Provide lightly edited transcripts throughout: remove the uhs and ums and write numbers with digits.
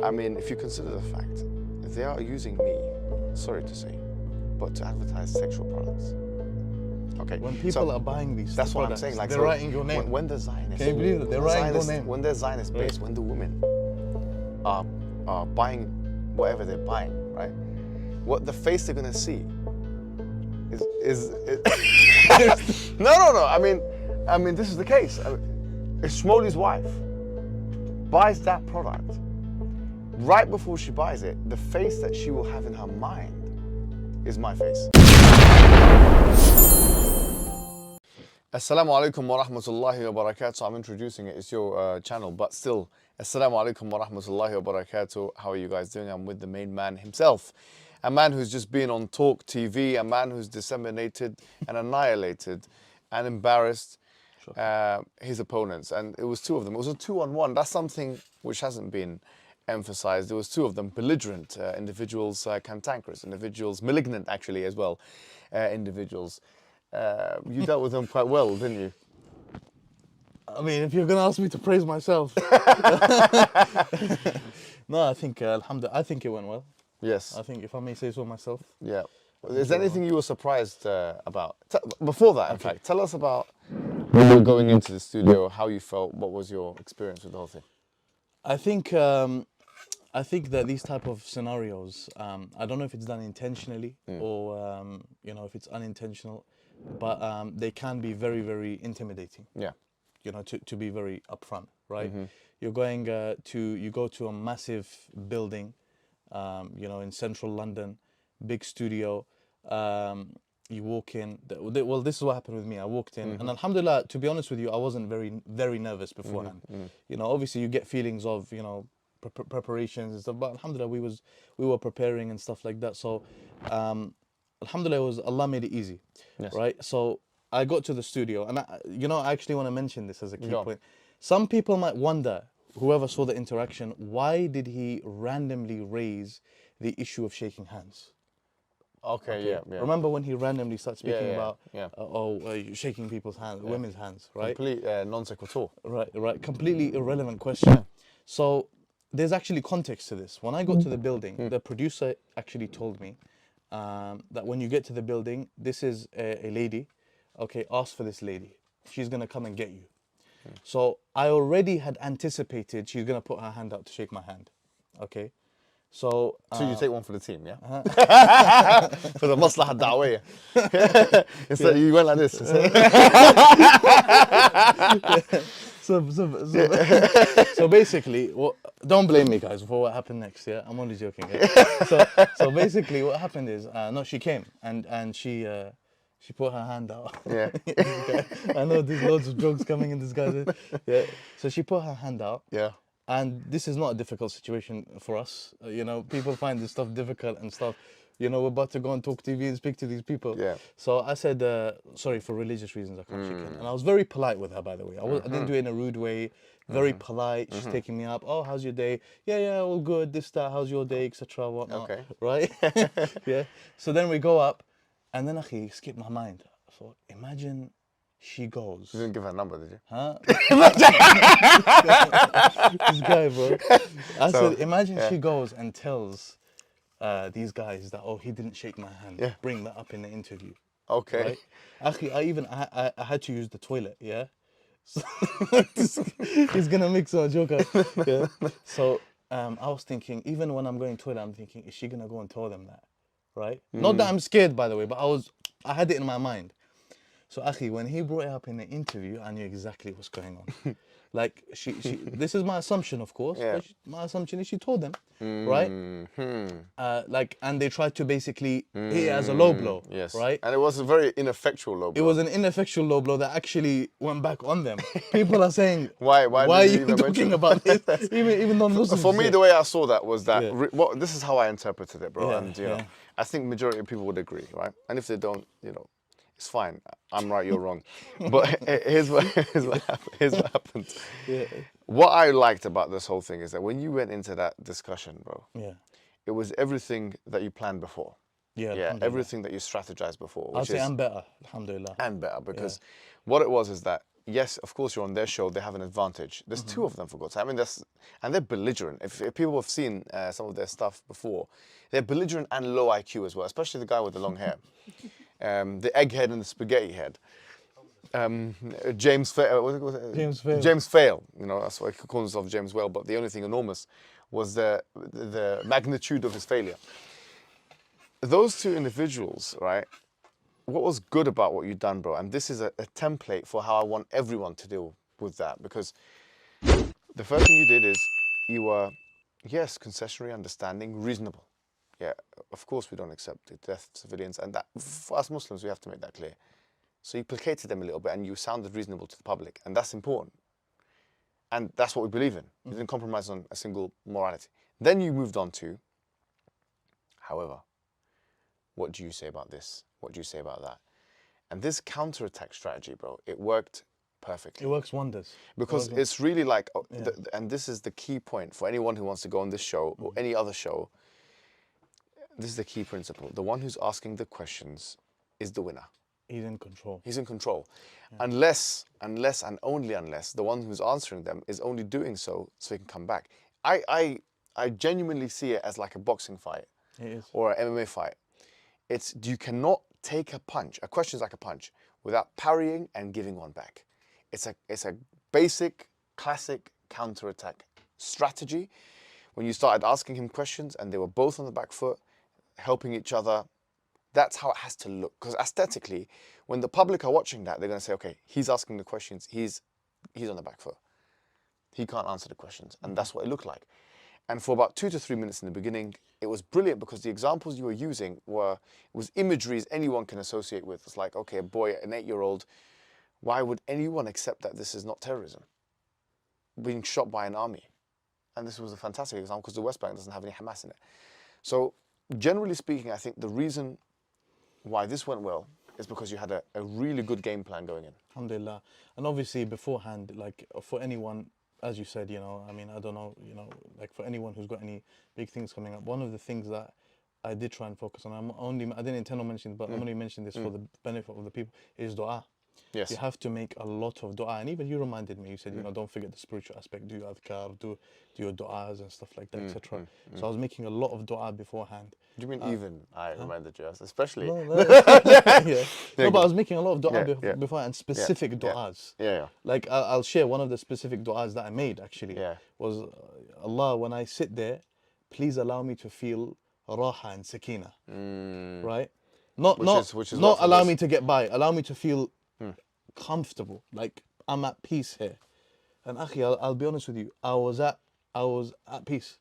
I mean, if you consider the fact, they are using me, sorry to say, but to advertise sexual products. Okay. When people are buying these that's what I'm products, saying. Like, they're so writing your name. When the Zionists, can you believe that? They're writing your name. When they're Zionist based, when the women are buying whatever they're buying, right? What the face they're gonna see is no. I mean, this is the case. If Shmoli's wife buys that product, right before she buys it, the face that she will have in her mind is my face. Assalamu alaikum wa rahmatullahi wa barakatuh. I'm introducing it. It's your channel, but still, Assalamu alaikum wa rahmatullahi wa barakatuh. How are you guys doing? I'm with the main man himself. A man who's just been on Talk TV, a man who's disseminated and annihilated and embarrassed his opponents. And it was two of them. It was a 2-on-1. That's something which hasn't been emphasized. There was two of them, belligerent individuals, cantankerous individuals, malignant actually as well, individuals. You dealt with them quite well, didn't you? I mean, if you're going to ask me to praise myself. No, I think, alhamdulillah, I think it went well. Yes. I think, if I may say so myself. Yeah. Is there anything you were surprised about? Before that, in fact, tell us about when you were going into the studio, how you felt, what was your experience with the whole thing? I think that these type of scenarios, I don't know if it's done intentionally or, if it's unintentional, but they can be very, very intimidating. Yeah. To be very upfront, right? Mm-hmm. You go to a massive building, in central London, big studio. You walk in. Well, this is what happened with me. I walked in, and alhamdulillah, to be honest with you, I wasn't very, very nervous beforehand. Obviously you get feelings of, preparations and stuff, but alhamdulillah, we were preparing and stuff like that. So, alhamdulillah, Allah made it easy, yes. Right? So I got to the studio, and I actually want to mention this as a key point. Some people might wonder, whoever saw the interaction, why did he randomly raise the issue of shaking hands? Okay. Yeah. Remember when he randomly started speaking about shaking people's hands, women's hands, right? Complete non sequitur. Right. Completely irrelevant question. So there's actually context to this. When I got to the building, the producer actually told me that when you get to the building, this is a lady. Okay, ask for this lady. She's gonna come and get you. So I already had anticipated she's gonna put her hand out to shake my hand. Okay. So you take one for the team, yeah? For the maslahat da'wiyah. Instead, you went like this. So basically, don't blame me, guys, for what happened next. Yeah, I'm only joking. Yeah? So basically, what happened is, she came and she put her hand out. Yeah. I know there's loads of jokes coming in this guy. Yeah. So she put her hand out. Yeah. And this is not a difficult situation for us. People find this stuff difficult and stuff. We're about to go on Talk TV and speak to these people. Yeah. So I said, sorry, for religious reasons, I can't shake hand. And I was very polite with her, by the way. I didn't do it in a rude way. Very polite. She's taking me up. Oh, how's your day? Yeah, all good. This, that. How's your day, etc. Whatnot. Okay. Right? Yeah. So then we go up, and then it skipped my mind. So imagine she goes. You didn't give her a number, did you? Huh? This guy, bro. I said, imagine she goes and tells these guys that, he didn't shake my hand. Yeah. Bring that up in the interview. Okay. Right? I had to use the toilet, yeah? So he's going to make a joke out. Yeah? So I was thinking, even when I'm going to the toilet, I'm thinking, is she going to go and tell them that? Right? Not that I'm scared, by the way, but I had it in my mind. So, when he brought it up in the interview, I knew exactly what's going on. Like, she this is my assumption, of course. Yeah. But my assumption is she told them, right? And they tried to basically hit it as a low blow, yes. Right? And it was a very ineffectual low blow. It was an ineffectual low blow that actually went back on them. People are saying, why are you talking about this? Even non-Muslims. For me, the way I saw that was that, this is how I interpreted it, bro. Yeah, and, I think majority of people would agree, right? And if they don't, it's fine. I'm right, you're wrong. But here's what happened. Yeah. What I liked about this whole thing is that when you went into that discussion, bro, it was everything that you planned before. Yeah, everything that you strategized before. I'll say and better, alhamdulillah. And better, because what it was is that yes, of course, you're on their show. They have an advantage. There's two of them, for God's sake. I mean, and they're belligerent. If people have seen some of their stuff before, they're belligerent and low IQ as well, especially the guy with the long hair. The egghead and the spaghetti head. James Fail. James Fail. James Fail. You know, that's why he calls himself James Whale. But the only thing enormous was the magnitude of his failure. Those two individuals, right? What was good about what you've done, bro? And this is a template for how I want everyone to deal with that. Because the first thing you did is you were, yes, concessionary, understanding, reasonable. Yeah, of course we don't accept the death of civilians. And that, for us Muslims, we have to make that clear. So you placated them a little bit and you sounded reasonable to the public. And that's important. And that's what we believe in. You didn't compromise on a single morality. Then you moved on to, however, what do you say about this? What do you say about that? And this counterattack strategy, bro, it worked perfectly. It works wonders. Because it's really like, and this is the key point for anyone who wants to go on this show or any other show. This is the key principle. The one who's asking the questions is the winner. He's in control. He's in control. Yeah. Unless and only unless the one who's answering them is only doing so he can come back. I genuinely see it as like a boxing fight. It is. Or an MMA fight. You cannot take a punch. A question is like a punch without parrying and giving one back. It's a basic, classic counterattack strategy. When you started asking him questions and they were both on the back foot, helping each other, that's how it has to look. Because aesthetically, when the public are watching that, they're going to say, okay, he's asking the questions, he's on the back foot. He can't answer the questions. And that's what it looked like. And for about 2 to 3 minutes in the beginning, it was brilliant because the examples you were using was imageries anyone can associate with. It's like, okay, a boy, an 8-year-old, why would anyone accept that this is not terrorism? Being shot by an army. And this was a fantastic example because the West Bank doesn't have any Hamas in it. So generally speaking, I think the reason why this went well is because you had a really good game plan going in. Alhamdulillah. And obviously beforehand, like for anyone, as you said, I mean, I don't know, like for anyone who's got any big things coming up, one of the things that I did try and focus on, I didn't intend on mentioning, but I'm only mentioning this for the benefit of the people, is dua. Yes. You have to make a lot of dua. And even you reminded me, you said, don't forget the spiritual aspect, do your adhkar, do your du'as and stuff like that, etc. So I was making a lot of dua beforehand. Do you mean I reminded you, especially? No, no, but I was making a lot of dua before and specific du'as. Yeah. Like I'll share one of the specific du'as that I made actually. Was Allah, when I sit there, please allow me to feel raha and sakina. Right? Not allow me to get by, allow me to feel comfortable, like I'm at peace here. And akhi, I'll be honest with you, I was at peace.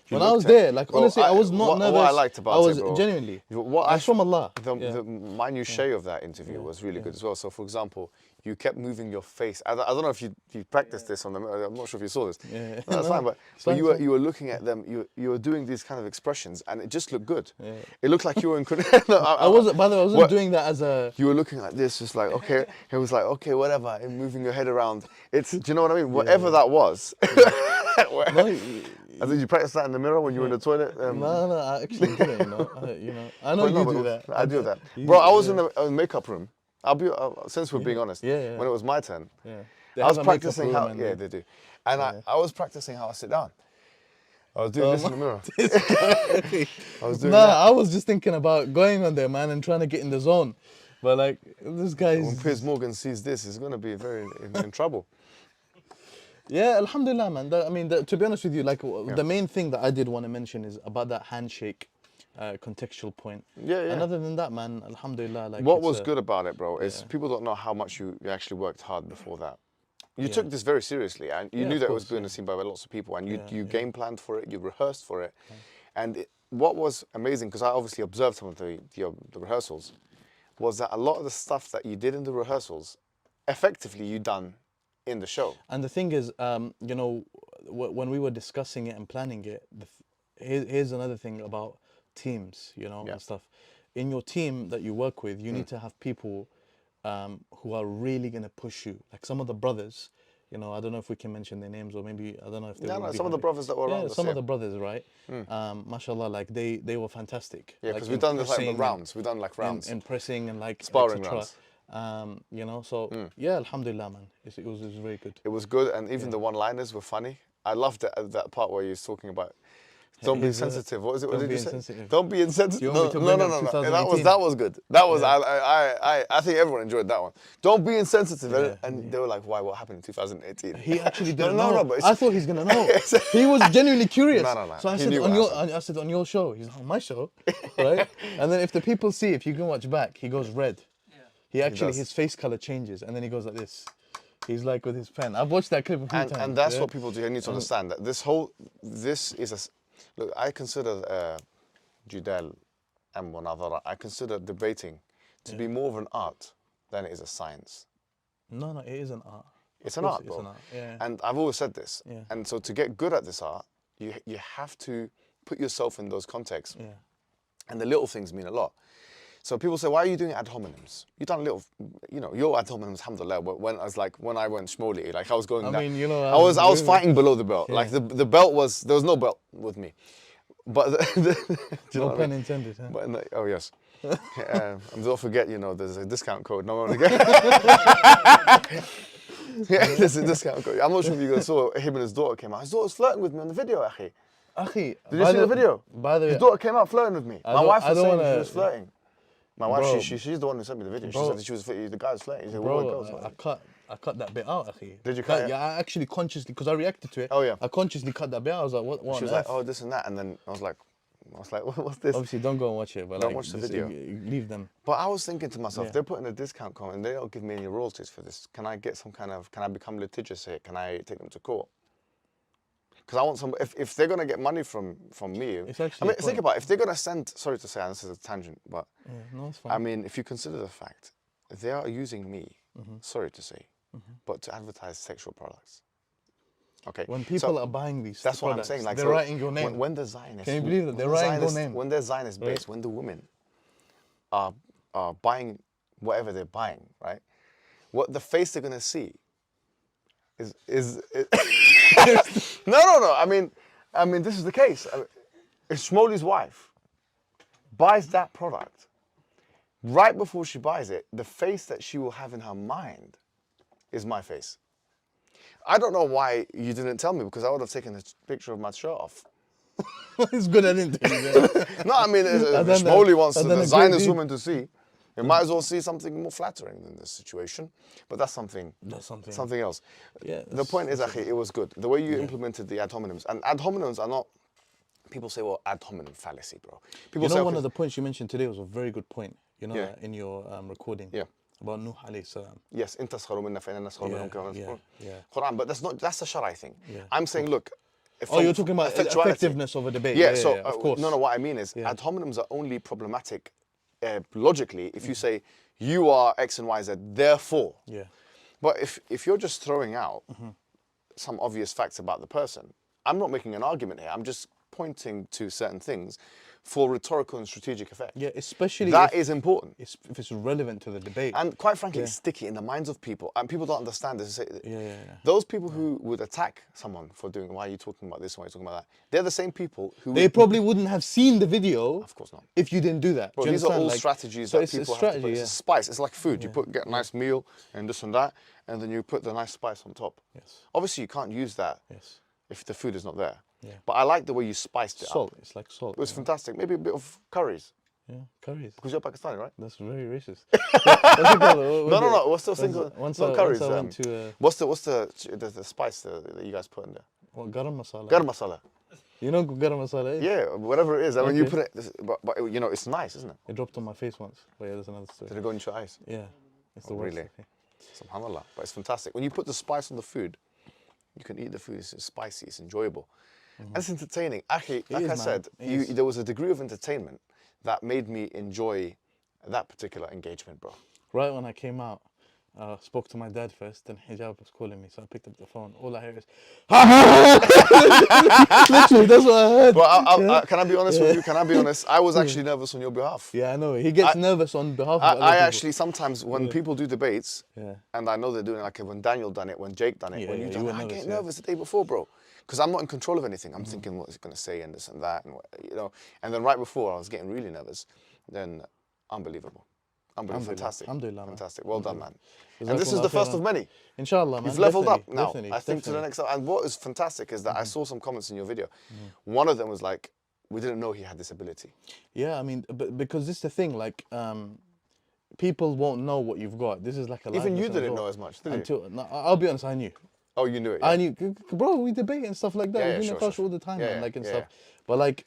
When I was there, like honestly, I was not nervous. What I liked about it, bro, genuinely. It's from Allah. The minutiae of that interview was really good as well. So, for example, you kept moving your face. I don't know if you practiced this on them. I'm not sure if you saw this. Yeah. That's fine. But you were looking at them. You were doing these kind of expressions, and it just looked good. Yeah. It looked like you were in. I wasn't. By the way, I wasn't doing that as a. You were looking like this, just like okay. It was like okay, whatever. And moving your head around. Do you know what I mean? Whatever that was. I think you practiced that in the mirror when you were in the toilet. No, I actually didn't. I know you do that. I do that, bro. I was in the makeup room. Since we're being honest, when it was my turn, I was practicing how. Yeah, they do, and I was practicing how I sit down. I was doing this in the mirror. I was doing that. I was just thinking about going on there, man, and trying to get in the zone. But like this guy's. When Piers Morgan sees this, he's gonna be very in trouble. Yeah, alhamdulillah, man. To be honest with you, like the main thing that I did want to mention is about that handshake contextual point. Yeah. And other than that, man, alhamdulillah. Like what was good about it, bro, is people don't know how much you actually worked hard before that. You took this very seriously, and you knew that it was being seen by lots of people, and you game planned for it, you rehearsed for it. And what was amazing, because I obviously observed some of the rehearsals, was that a lot of the stuff that you did in the rehearsals, effectively you done in the show. And the thing is, when we were discussing it and planning it, here's another thing about teams, and stuff. In your team that you work with, you need to have people who are really going to push you. Like some of the brothers, I don't know if we can mention their names, or maybe, I don't know if they some of the brothers that were around us. Some of the brothers, right? Mashallah, like they were fantastic. Yeah, because we've done rounds. We've done like rounds. And pressing and like sparring rounds. You know, so yeah, alhamdulillah, man. It was very good. It was good, and even the one-liners were funny. I loved that part where he was talking about, don't be His, sensitive. What was it? What don't did be you say? insensitive. Don't be insensitive. You want me to No, bring no, up no, no. 2018? That was good. That was Yeah. I think everyone enjoyed that one. Don't be insensitive. Yeah. And they were like, why? What happened in 2018? He actually No, didn't no, know. no, but I thought he's gonna know. He was genuinely curious. No, no, no. So I He said knew on what your, happened. I said on your show. He's like, on my show, right? And then if the people see, if you can watch back, he goes red. He actually, does. his face color changes, and then he goes like this. He's like with his pen. I've watched that clip a few times. And that's yeah? what people do. You need to understand that this is a, look, I consider Jidal and Munadhara, I consider debating to be more of an art than it is a science. No, it is an art. It's Of an course art, it's bro. an art, yeah. And I've always said this. Yeah. And so to get good at this art, you have to put yourself in those contexts. Yeah. And the little things mean a lot. So people say, why are you doing ad hominems? You done little, you know, your ad hominems, alhamdulillah, when I went Shmoli, like I was going I mean, you know, I was fighting below the belt. Yeah. Like the belt was, there was no belt with me. But do you know No what I pun mean? intended, huh? But oh yes. And don't forget, you know, there's a discount code. No one again. Yeah, there's a discount code. I'm not sure if you guys saw him and his daughter came out. His daughter's flirting with me on the video, akhi. Akhi, Did you see the video? By the way, His daughter came out flirting with me. My wife was saying she was flirting. My wife, Bro. she's the one who sent me the video. She Bro. said that she was the guy was flirting. He said, bro, "What girls?" I cut that bit out, akhi. Did you cut it? Yeah, I actually consciously, because I reacted to it. Oh, yeah. I consciously cut that bit out. I was like, what She on was like, earth? "Oh, this and that," and then I was like, "What's this?" Obviously, don't go and watch it, but Don't like, watch the just, video. Leave them. But I was thinking to myself, Yeah. they're putting a discount code and they don't give me any royalties for this. Can I get some kind of? Can I become litigious here? Can I take them to court? Because I want some. If they're gonna get money from me, It's I actually mean, a think point. about it, if they're gonna send. Sorry to say, and this is a tangent, but Yeah, no, it's fine. I mean, if you consider the fact they are using me, Mm-hmm. sorry to say, but to advertise sexual products. Okay. When so people are buying these that's what I'm products, saying. Like they're so writing your name. When the Zionists, Can you believe that? They're when the writing your Zionist- name. When they're Zionist based, Right. when the women are buying whatever they're buying, right? What the face they're gonna see is no. I mean, this is the case. If Shmoli's wife buys that product, right before she buys it, the face that she will have in her mind is my face. I don't know why you didn't tell me, because I would have taken a picture of my shirt off. It's good I didn't tell you that. No, I mean, if I've done that. Shmoli wants I've the done a great Zionist deed. woman to see, they might as well see something more flattering than this situation. But that's something Something. else. Yeah, The point is, akhi, it was good. The way you implemented the ad hominems. And ad hominems are not, people say, well, ad hominem fallacy, bro. People You say, know, one okay, of the points you mentioned today was a very good point. You know, Yeah. that in your recording. Yeah. About Nuh alayhi salam. yes, إن تسخروا منا فإننا نسخر منكم كما تسخرون. yeah. Quran, but that's the Shari thing. Yeah. I'm saying, look. Oh, you're talking about effectuality. effectiveness of a debate. Yeah, so of course. no, what I mean is Yeah. ad hominems are only problematic logically if you say you are X and Y, Z, therefore. Yeah. But if you're just throwing out some obvious facts about the person, I'm not making an argument here. I'm just pointing to certain things for rhetorical and strategic effect. Yeah, especially That if is important. if it's relevant to the debate. And quite frankly, it's sticky in the minds of people. And people don't understand this. Yeah. Those people who would attack someone for doing, why are you talking about this, why are you talking about that? They're the same people who... They probably wouldn't have seen the video. Of course not. If you didn't do that. Well, Do you these are understand? all Like, strategies so that it's a people have to strategy, put. It's yeah. a spice. It's like food. You get a nice meal and this and that, and then you put the nice spice on top. Yes. Obviously, you can't use that Yes. if the food is not there. Yeah. But I like the way you spiced it Salt. up. It's like salt. It was fantastic. Maybe a bit of curries, Yeah, curries. because you're Pakistani, right? That's very racist. What's it called? No. What's the thing? Once Not I curries. went to what's the spice that you guys put in there? garam masala. Garam masala. You know what garam masala is? Yeah, whatever it is. I mean, you Okay. put it, but you know, it's nice, isn't it? It dropped on my face once. But yeah, there's another story. Did it go into your eyes? Yeah. It's the Oh, worst. really? okay. Subhanallah. But it's fantastic. When you put the spice on the food, you can eat the food. It's spicy. It's enjoyable. And it's entertaining. Akhi, like is, I man. said, It is. there was a degree of entertainment that made me enjoy that particular engagement, bro. Right when I came out, spoke to my dad first, then Hijab was calling me, so I picked up the phone. All I hear is, literally, that's what I heard. Well, can I be honest with you? Can I be honest? I was actually nervous on your behalf. Yeah, I know. He gets nervous on behalf of other I people. actually, sometimes when people do debates, Yeah. and I know they're doing it, like when Daniel done it, when Jake done it, Yeah, when yeah, you you done were it, I nervous, get yeah. nervous the day before, bro. Because I'm not in control of anything. I'm thinking what he's going to say and this and that, and you know. And then right before, I was getting really nervous. Then, unbelievable. Unbelievable. Fantastic. Alhamdulillah, man. Fantastic. Well done, man. Jazakallah And this is the first khairan. of many. Inshallah, man. You've leveled up now. Definitely, I think to the next level. And what is fantastic is that I saw some comments in your video. One of them was like, we didn't know he had this ability. Yeah, I mean, because this is the thing, like, people won't know what you've got. This is like a Even life you lesson didn't well. know as much, did you? Until, no, I'll be honest, I knew. Oh, you knew it. Yeah. I knew, bro, we debate and stuff like that. Yeah, We yeah, do sure, niqash all the time, Yeah, man, yeah, like and yeah, stuff. But like,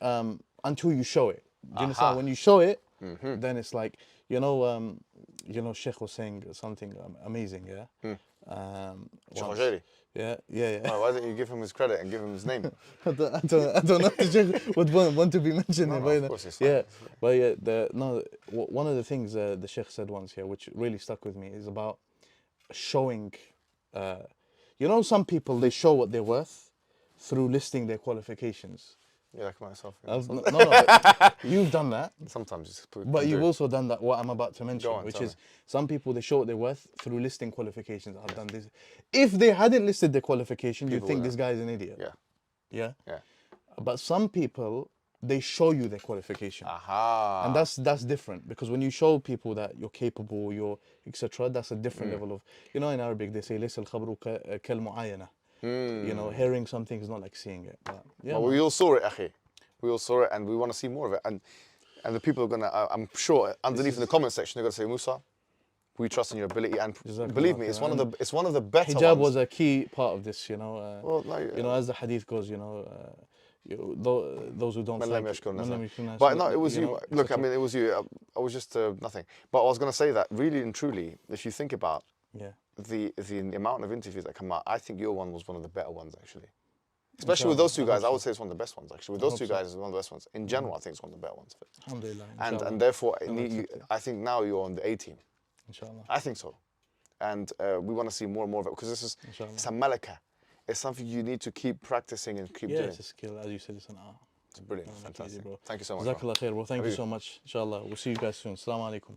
until you show it. Do you understand? When you show it, then it's like, Sheikh was saying something amazing, yeah? Sheikh Yeah. Oh, why don't you give him his credit and give him his name? I don't know if the Sheikh would want to be mentioned. No, of course it's fine. Yeah, but yeah, one of the things the Sheikh said once here, which really stuck with me, is about showing. Some people, they show what they're worth through listing their qualifications. Yeah, like myself. No, but you've done that. Sometimes you just But you've also done that, what I'm about to mention, on, which tell is some people, they show what they're worth through listing qualifications. I've done this. If they hadn't listed their qualification, you'd think this guy is an idiot. Yeah. Yeah? Yeah. But some people, they show you their qualification. Aha. And that's different, because when you show people that you're capable, you're etc., that's a different level of, in Arabic they say ليس الخبر كالمعاينة. Hearing something is not like seeing it. But, yeah, Well, we all saw it, akhi. We all saw it, and we want to see more of it. And the people are gonna, I'm sure, underneath in the comment section, they're gonna say, Musa, we trust in your ability, and believe me, it's one of the better Hijab ones. was a key part of this, Well, no, as the hadith goes, those who don't Man like, lam yashkur nas. nas. But no, it was you. Look, I mean, it was you. I was just nothing. But I was going to say that really and truly, if you think about the amount of interviews that come out, I think your one was one of the better ones, actually. Especially with those two guys, I would say it's one of the best ones, actually. With those two guys, it's one of the best ones. In general, I think it's one of the better ones. Alhamdulillah. And therefore, I think now you're on the A team. Inshallah. I think so. And we want to see more and more of it, because this is it's a malaka. It's something you need to keep practicing and keep doing. Yeah, it's a skill. As you said, it's an art. It's brilliant. Fantastic. Bro. Thank you so much. Jazakallah khair, bro. Thank you so much. Inshallah. We'll see you guys soon. Assalamu alaikum.